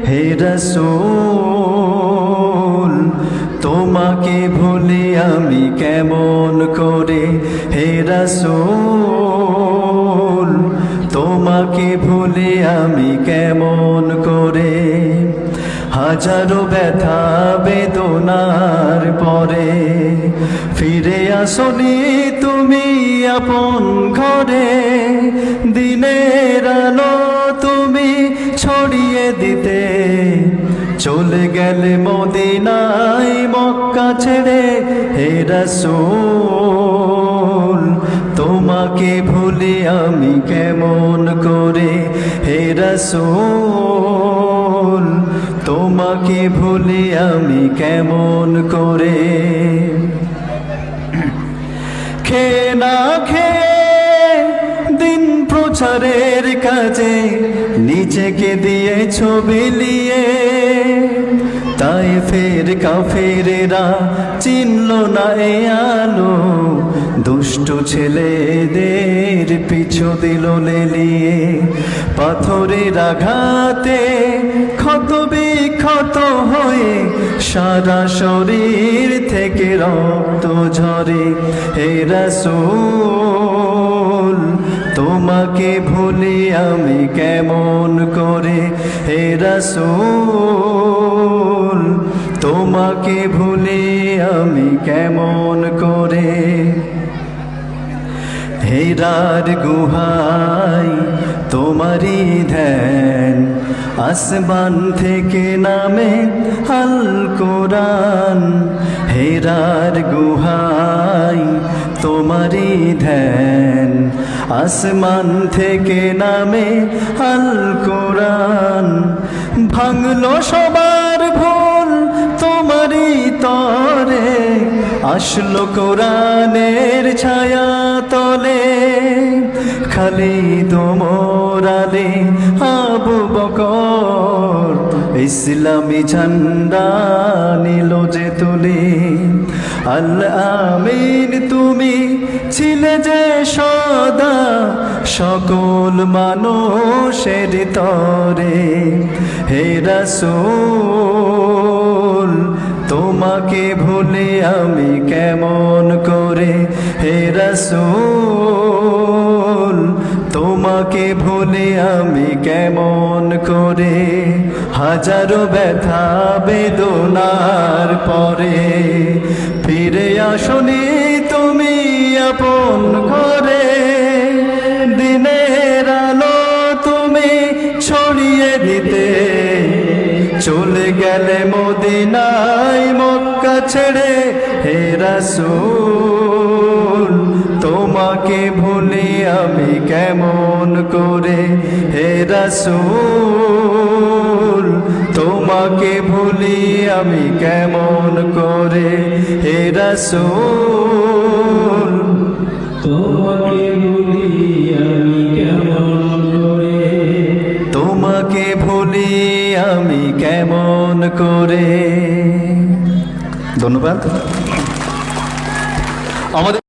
হে রাসূল তোমাকে ভুলি আমি কেমন করে, হে রাসূল তোমাকে ভুলি আমি কেমন করে। হাজারো ব্যথা বেদনার পরে ফিরে আসনি তুমি আপন ঘরে, দিনের আলো তুমি ছড়িয়ে দিতে চলে গেলে মদিনায় মক্কা ছেড়ে। হে রাসূল তোমাকে ভুলি আমি কেমন করে, হে রাসূল তোমাকে ভুলি আমি কেমন করে। খেয়ে না খেয়ে দিন প্রচারের কাজে নিজেকে দিয়েছ বিলিয়ে, তাই ফের কাফেরেরা চিনল না এ আলো, দুষ্ট ছেলেদের পিছু দিল লেলিয়ে। পাথরের আঘাতে ক্ষত বিক্ষত হয়ে সারা শরীর থেকে রক্ত ঝরে। হে রাসূল তোমাকে ভুলি আমি কেমন করে, হে রাসূল তোমাকে ভুলি আমি কেমন করে। হেরার গুহায় তোমারি ধ্যান, আসমান থেকে নামে আল কোরআন। হেরার গুহায় তোমারি ধ্যান, আসমান থেকে নামে আল কোরআন। ভাঙলো সবার ভুল তোমারি তরে, আসলো কোরআনের ছায়া তলে। খালিদ ওমর আলী আবু বকর ইসলামী ঝান্ডা নিল যে তুলে। আল আমিন তুমি ছিলে যে সদা সকল মানুষের তরে। হে রাসূল তোমাকে ভুলি আমি কেমন করে, হে রাসূল তোমাকে ভুলি আমি কেমন করে। হাজারো ব্যথা বেদনার পরে ফিরে আসনি তুমি আপন ঘরে, দিনের আলো তুমি ছড়িয়ে দিতে চলে গেলে মদিনায় মক্কা ছেড়ে। হে রাসূল তোমাকে ভুলি আমি কেমন করে, হে রাসূল তোমাকে ভুলি আমি কেমন করে। হে রাসূল তোমাকে ভুলি আমি কেমন করে, তোমাকে ভুলি আমি কেমন করে। ধন্যবাদ। আমাদের